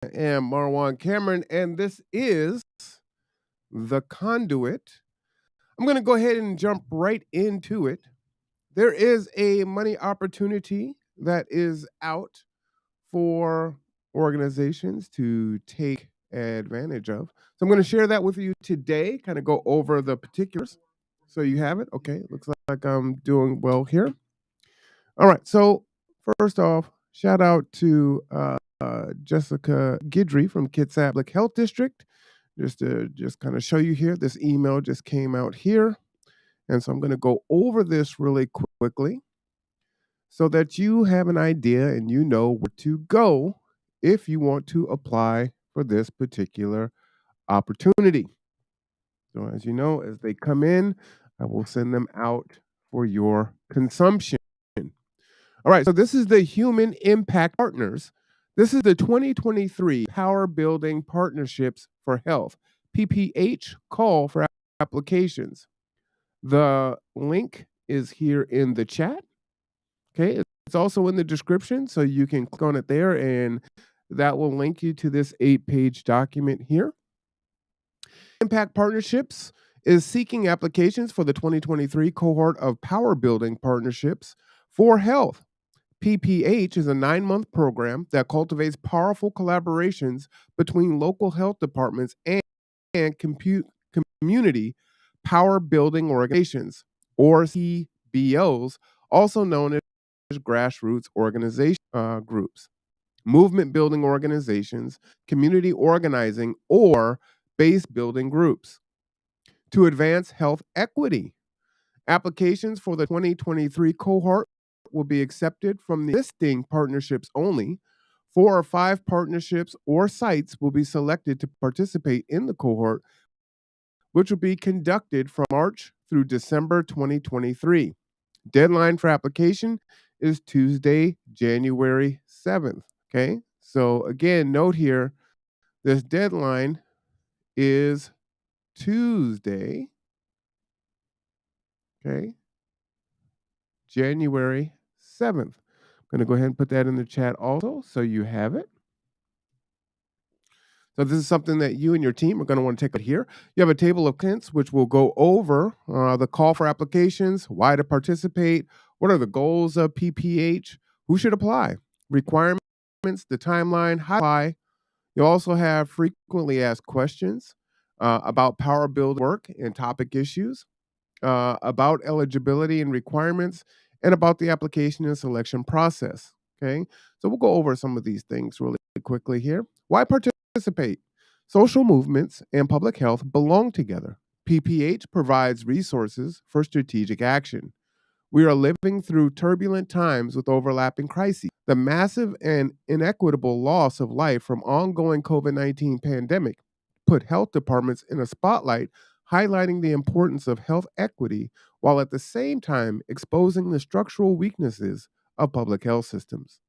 am Marwan Cameron, and this is The Conduit. I'm going to go ahead and jump right into it. There is a money opportunity that is out for organizations to take advantage of. So I'm going to share that with you today, kind of go over the particulars. So you have it. Okay, looks like I'm doing well here. All right. So first off, shout out to Jessica Gidry from Kitsap Public Health District. Just kind of show you here, this email just came out here, and so I'm going to go over this really quickly so that you have an idea and you know where to go if you want to apply for this particular opportunity. So as you know, as they come in, I will send them out for your consumption. All right, so this is the Human Impact Partners. This is the 2023 Power Building Partnerships for Health, PPH call for applications. The link is here in the chat. Okay, it's also in the description, so you can click on it there, and that will link you to this 8-page document here. Impact Partnerships is seeking applications for the 2023 cohort of Power Building Partnerships for Health. PPH is a 9-month program that cultivates powerful collaborations between local health departments and community power building organizations, or CPBOs, also known as grassroots organization groups, movement building organizations, community organizing, or base building groups to advance health equity. Applications for the 2023 cohort will be accepted from the existing partnerships only. 4 or 5 partnerships or sites will be selected to participate in the cohort, which will be conducted from March through December 2023. Deadline for application is Tuesday, January 7th. Okay, so again, note here, this deadline is Tuesday, okay, January 7th. I'm going to go ahead and put that in the chat also so you have it. So this is something that you and your team are going to want to take it here. You have a table of contents which will go over the call for applications, why to participate, what are the goals of PPH, who should apply, requirements, the timeline, how to apply. You'll also have frequently asked questions about power build work and topic issues, about eligibility and requirements, and about the application and selection process. Okay, so we'll go over some of these things really quickly here. Why participate? Social movements and public health belong together. PPH provides resources for strategic action. We are living through turbulent times with overlapping crises. The massive and inequitable loss of life from ongoing COVID-19 pandemic put health departments in a spotlight, highlighting the importance of health equity while at the same time exposing the structural weaknesses of public health systems.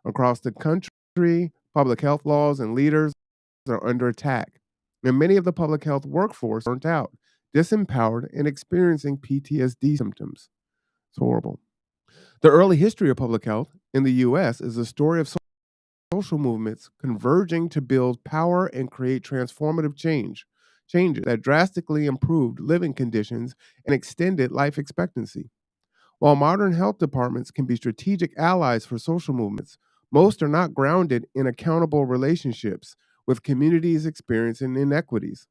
Across the country, public health laws and leaders are under attack, and many of the public health workforce are burnt out, disempowered, and experiencing PTSD symptoms. It's horrible. The early history of public health in the U.S. is a story of social movements converging to build power and create transformative changes that drastically improved living conditions and extended life expectancy. While modern health departments can be strategic allies for social movements, most are not grounded in accountable relationships with communities experiencing inequities.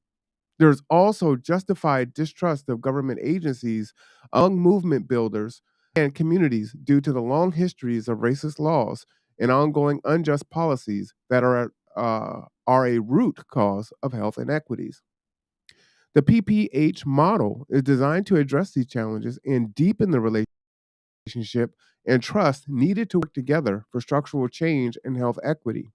There's also justified distrust of government agencies among movement builders and communities due to the long histories of racist laws and ongoing unjust policies that are a root cause of health inequities. The PPH model is designed to address these challenges and deepen the relationship and trust needed to work together for structural change and health equity.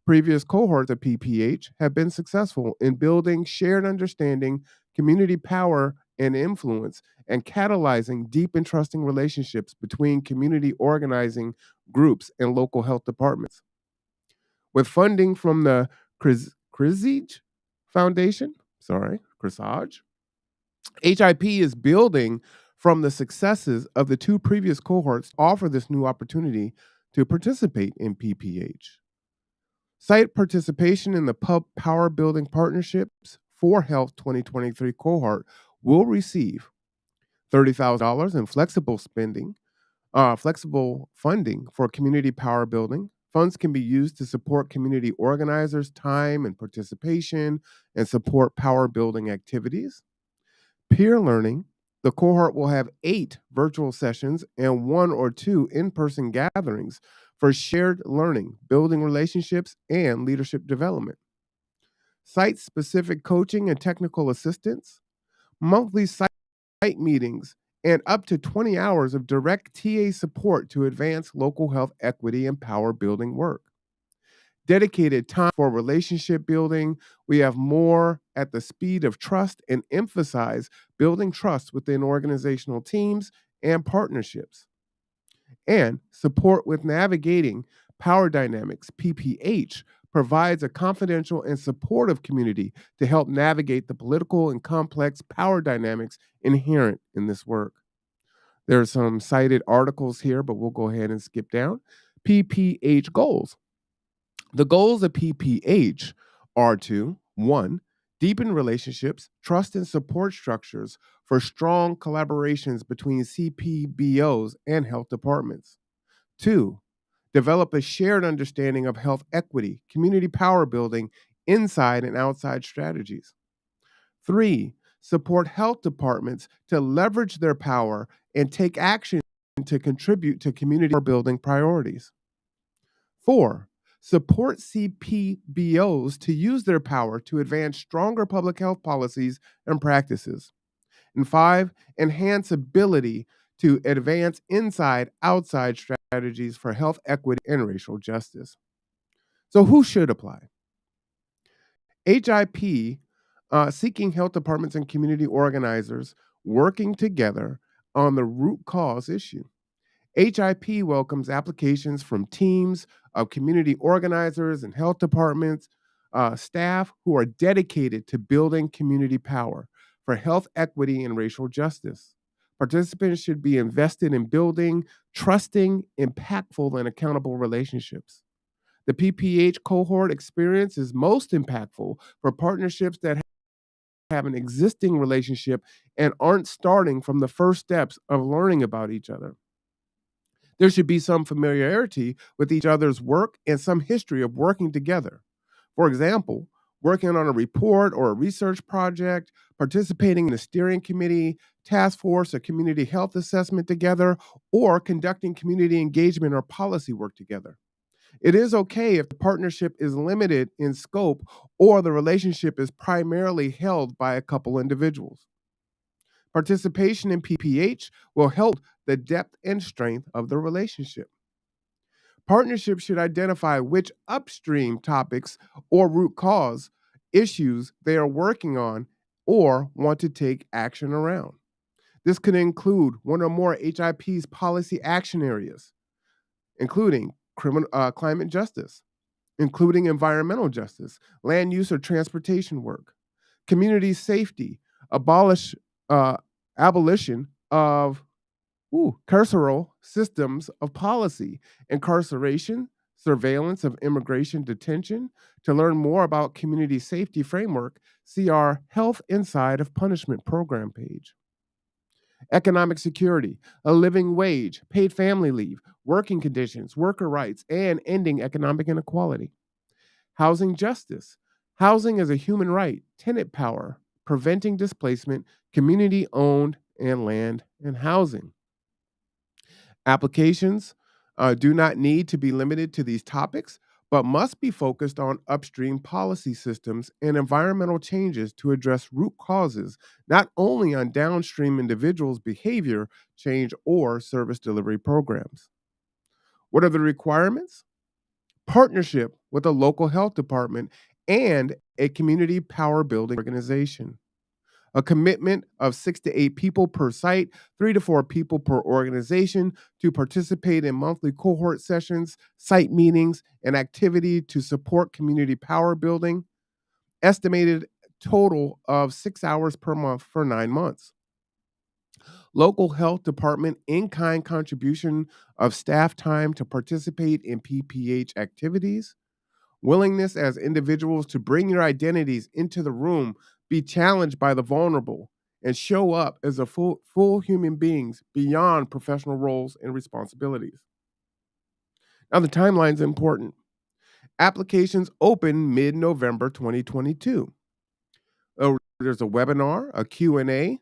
Previous cohorts of PPH have been successful in building shared understanding, community power and influence, and catalyzing deep and trusting relationships between community organizing groups and local health departments. With funding from the Krizij Foundation, Krizaj, HIP is building from the successes of the 2 previous cohorts to offer this new opportunity to participate in PPH. Site participation in the Pub Power Building Partnerships for Health 2023 cohort will receive $30,000 in flexible funding for community power building. Funds can be used to support community organizers' time and participation and support power building activities. Peer learning. The cohort will have 8 virtual sessions and 1 or 2 in person gatherings for shared learning, building relationships, and leadership development. Site specific coaching and technical assistance, monthly site meetings, and up to 20 hours of direct TA support to advance local health equity and power building work. Dedicated time for relationship building. We have more at the speed of trust and emphasize building trust within organizational teams and partnerships. And support with navigating power dynamics. PPH provides a confidential and supportive community to help navigate the political and complex power dynamics inherent in this work. There are some cited articles here, but we'll go ahead and skip down. PPH goals. The goals of PPH are to 1. Deepen relationships, trust, and support structures for strong collaborations between CPBOs and health departments. 2. Develop a shared understanding of health equity, community power building, inside and outside strategies. 3. Support health departments to leverage their power and take action to contribute to community power building priorities. 4. Support CPBOs to use their power to advance stronger public health policies and practices. And 5, enhance ability to advance inside outside strategies for health equity and racial justice. So, who should apply? HIP, seeking health departments and community organizers working together on the root cause issue. HIP welcomes applications from teams of community organizers and health departments, staff who are dedicated to building community power for health equity and racial justice. Participants should be invested in building trusting, impactful, and accountable relationships. The PPH cohort experience is most impactful for partnerships that have an existing relationship and aren't starting from the first steps of learning about each other. There should be some familiarity with each other's work and some history of working together. For example, working on a report or a research project, participating in a steering committee, task force, or community health assessment together, or conducting community engagement or policy work together. It is okay if the partnership is limited in scope or the relationship is primarily held by a couple individuals. Participation in PPH will help the depth and strength of the relationship. Partnerships should identify which upstream topics or root cause issues they are working on or want to take action around. This could include one or more HIP's policy action areas, including climate justice, including environmental justice, land use or transportation work, community safety, uh, abolition of carceral systems of policy, incarceration, surveillance of immigration detention. To learn more about community safety framework, see our Health Inside of Punishment program page. Economic security, a living wage, paid family leave, working conditions, worker rights, and ending economic inequality. Housing justice, housing as a human right, tenant power, preventing displacement, community owned and land and housing. Applications do not need to be limited to these topics, but must be focused on upstream policy systems and environmental changes to address root causes, not only on downstream individuals' behavior change or service delivery programs. What are the requirements? Partnership with a local health department and a community power building organization. A commitment of 6 to 8 people per site, 3 to 4 people per organization to participate in monthly cohort sessions, site meetings, and activity to support community power building. Estimated total of 6 hours per month for 9 months. Local health department in-kind contribution of staff time to participate in PPH activities. Willingness as individuals to bring your identities into the room, be challenged by the vulnerable, and show up as a full human beings beyond professional roles and responsibilities. Now, the timeline is important. Applications open mid-November 2022. There's a webinar, a Q&A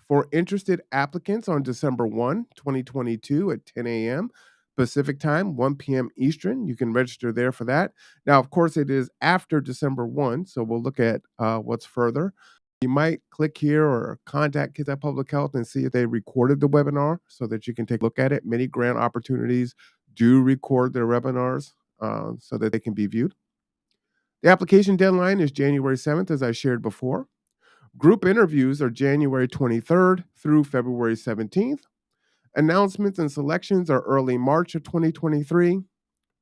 for interested applicants on December 1, 2022 at 10 a.m. Pacific time, 1 p.m. Eastern. You can register there for that. Now, of course, it is after December 1, so we'll look at what's further. You might click here or contact Kids at Public Health and see if they recorded the webinar so that you can take a look at it. Many grant opportunities do record their webinars so that they can be viewed. The application deadline is January 7th, as I shared before. Group interviews are January 23rd through February 17th. Announcements and selections are early March of 2023.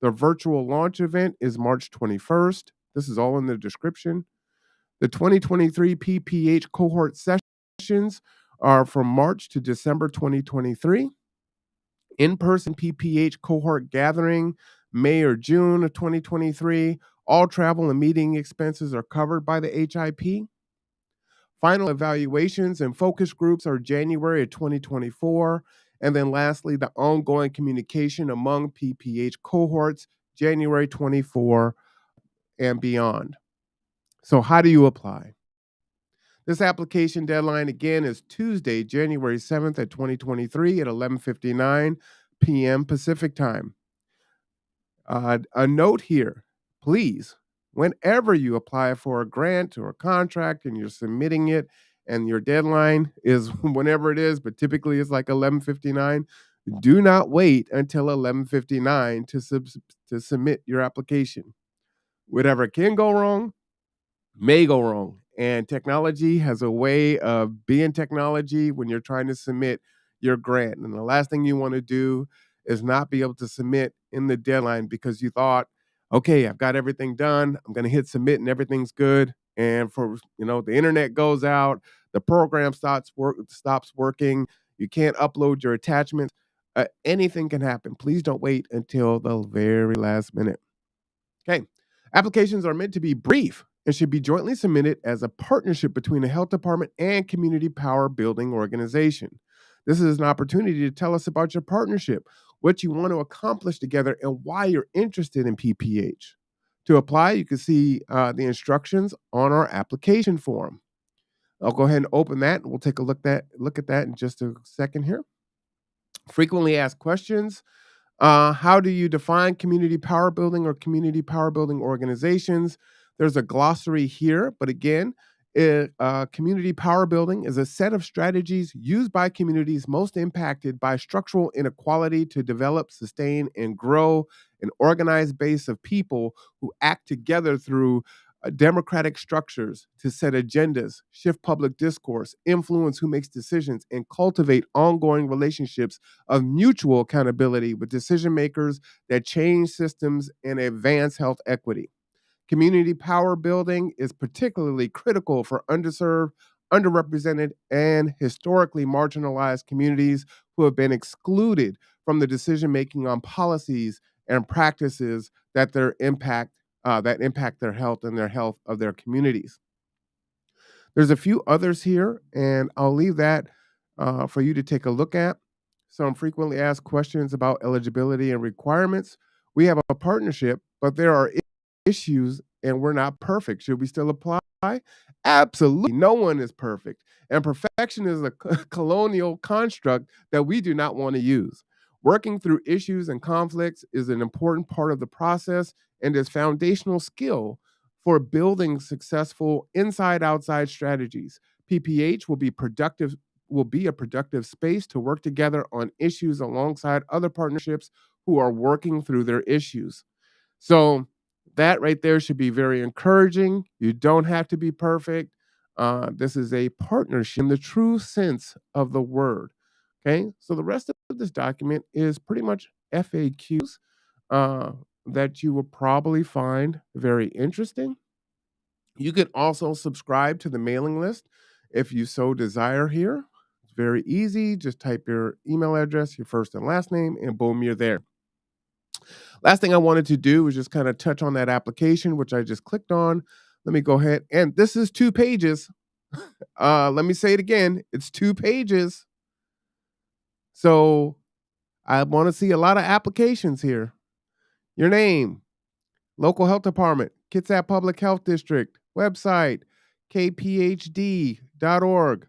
The virtual launch event is March 21st. This is all in the description. The 2023 PPH cohort sessions are from March to December 2023. In-person PPH cohort gathering, May or June of 2023. All travel and meeting expenses are covered by the HIP. Final evaluations and focus groups are January of 2024. And then lastly, the ongoing communication among PPH cohorts, January 24 and beyond. So how do you apply? This application deadline again is Tuesday, January 7th at 2023 at 11:59 p.m. Pacific time. A note here, please, whenever you apply for a grant or a contract and you're submitting it and your deadline is whenever it is, but typically it's like 11:59, do not wait until 11:59 to submit your application. Whatever can go wrong may go wrong. And technology has a way of being technology when you're trying to submit your grant. And the last thing you want to do is not be able to submit in the deadline because you thought, okay, I've got everything done. I'm going to hit submit and everything's good. And the internet goes out, the program stops working. You can't upload your attachments. Anything can happen. Please don't wait until the very last minute. Okay. Applications are meant to be brief and should be jointly submitted as a partnership between the health department and community power building organization. This is an opportunity to tell us about your partnership, what you want to accomplish together, and why you're interested in PPH. To apply, you can see the instructions on our application form. I'll go ahead and open that. We'll take a look at that in just a second here. Frequently asked questions. How do you define community power building or community power building organizations? There's a glossary here, but again, community power building is a set of strategies used by communities most impacted by structural inequality to develop, sustain, and grow an organized base of people who act together through democratic structures to set agendas, shift public discourse, influence who makes decisions, and cultivate ongoing relationships of mutual accountability with decision makers that change systems and advance health equity. Community power building is particularly critical for underserved, underrepresented, and historically marginalized communities who have been excluded from the decision making on policies and practices that impact their health and their health of their communities. There's a few others here, and I'll leave that for you to take a look at. Some frequently asked questions about eligibility and requirements. We have a partnership, but there are issues and we're not perfect. Should we still apply? Absolutely. No one is perfect. And perfection is a colonial construct that we do not want to use. Working through issues and conflicts is an important part of the process and is foundational skill for building successful inside-outside strategies. PPH will be a productive space to work together on issues alongside other partnerships who are working through their issues. So that right there should be very encouraging. You don't have to be perfect. This is a partnership in the true sense of the word. Okay, so the rest of this document is pretty much FAQs that you will probably find very interesting. You can also subscribe to the mailing list if you so desire here. It's very easy. Just type your email address, your first and last name, and boom, you're there. Last thing I wanted to do was just kind of touch on that application, which I just clicked on. Let me go ahead. And this is 2 pages. Let me say it again. It's 2 pages. So I want to see a lot of applications here. Your name, local health department, Kitsap Public Health District, website, kphd.org.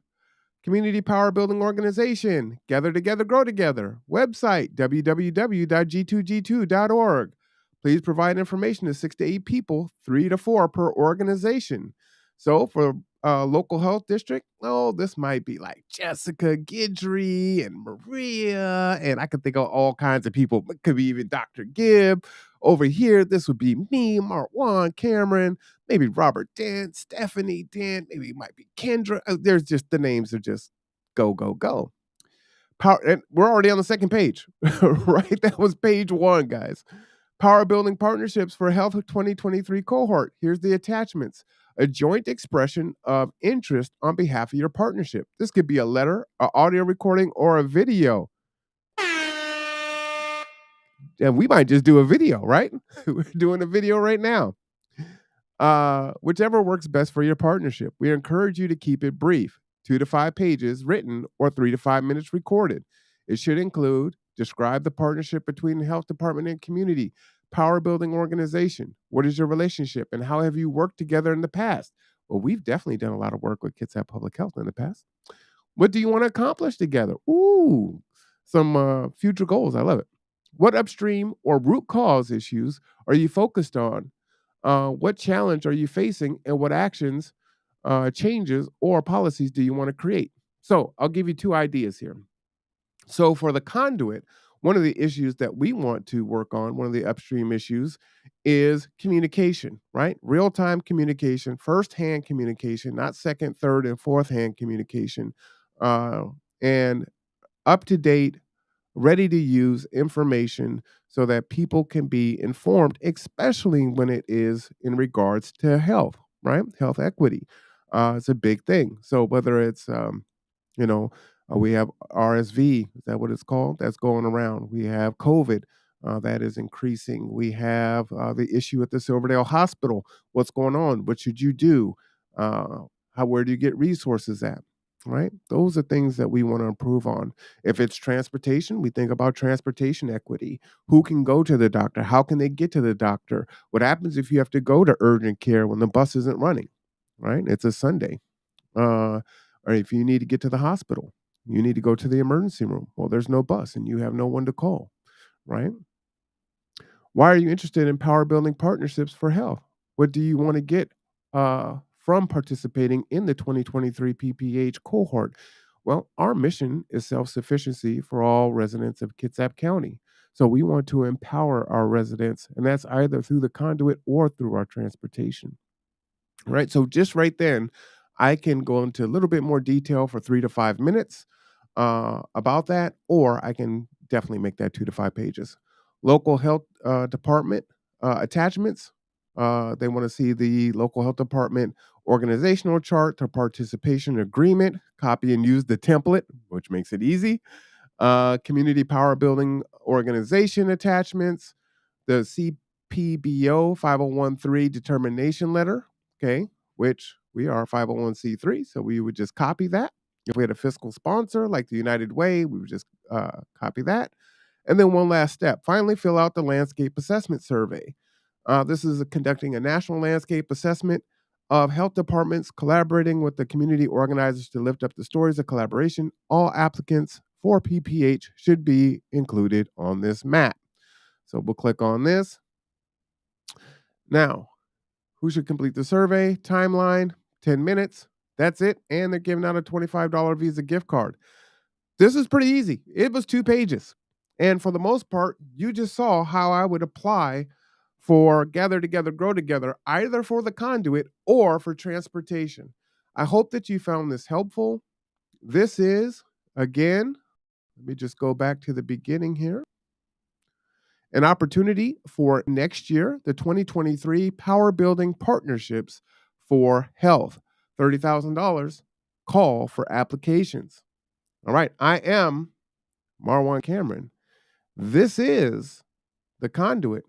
Community Power Building Organization, Gather Together, Grow Together. Website, www.g2g2.org. Please provide information to 6 to 8 people, 3 to 4 per organization. So for local health district, oh, this might be like Jessica Guidry and Maria, and I could think of all kinds of people. It could be even Dr. Gibb. Over here, this would be me, Marwan, Cameron, maybe Robert Dent, Stephanie Dent, maybe it might be Kendra. There's just the names are just go, go, go. Power, and we're already on the second page, right? That was page 1, guys. Power Building Partnerships for Health 2023 cohort. Here's the attachments. A joint expression of interest on behalf of your partnership. This could be a letter, an audio recording, or a video. And we might just do a video, right? We're doing a video right now. Whichever works best for your partnership. We encourage you to keep it brief, 2 to 5 pages written or 3 to 5 minutes recorded. It should include describe the partnership between the health department and community, power building organization. What is your relationship and how have you worked together in the past? Well, we've definitely done a lot of work with Kitsap Public Health in the past. What do you want to accomplish together? Ooh, some future goals. I love it. What upstream or root cause issues are you focused on? What challenge are you facing and what actions, changes, or policies do you want to create? So I'll give you 2 ideas here. So for the conduit, one of the issues that we want to work on, one of the upstream issues is communication, right? Real-time communication, first-hand communication, not second, third, and fourth-hand communication, and up-to-date, ready to use information so that people can be informed, especially when it is in regards to health, right? Health equity. It's a big thing. So whether it's, you know, we have RSV, is that what it's called? That's going around. We have COVID. That is increasing. We have the issue at the Silverdale Hospital. What's going on? What should you do? Where do you get resources at? Right? Those are things that we want to improve on. If it's transportation, we think about transportation equity. Who can go to the doctor? How can they get to the doctor? What happens if you have to go to urgent care when the bus isn't running? Right? It's a Sunday. Or if you need to get to the hospital, you need to go to the emergency room. Well, there's no bus and you have no one to call, right? Why are you interested in power building partnerships for health? What do you want to get from participating in the 2023 PPH cohort? Well, our mission is self sufficiency for all residents of Kitsap County. So we want to empower our residents, and that's either through the conduit or through our transportation. Right. So just right then, I can go into a little bit more detail for 3 to 5 minutes about that, or I can definitely make that 2 to 5 pages. Local health department attachments. They want to see the local health department organizational chart, to participation agreement, copy and use the template, which makes it easy. Community power building organization attachments, the CPBO 5013 determination letter, okay, which we are 501c3, so we would just copy that. If we had a fiscal sponsor like the United Way, we would just copy that. And then one last step, finally fill out the landscape assessment survey. This is conducting a national landscape assessment of health departments collaborating with the community organizers to lift up the stories of collaboration. All applicants for PPH should be included on this map. So we'll click on this. Now, who should complete the survey? Timeline, 10 minutes. That's it. And they're giving out a $25 Visa gift card. This is pretty easy. It was 2 pages. And for the most part, you just saw how I would apply for Gather Together, Grow Together, either for the conduit or for transportation. I hope that you found this helpful. This is, again, let me just go back to the beginning here. An opportunity for next year, the 2023 Power Building Partnerships for Health. $30,000 call for applications. All right, I am Marwan Cameron. This is The conduit.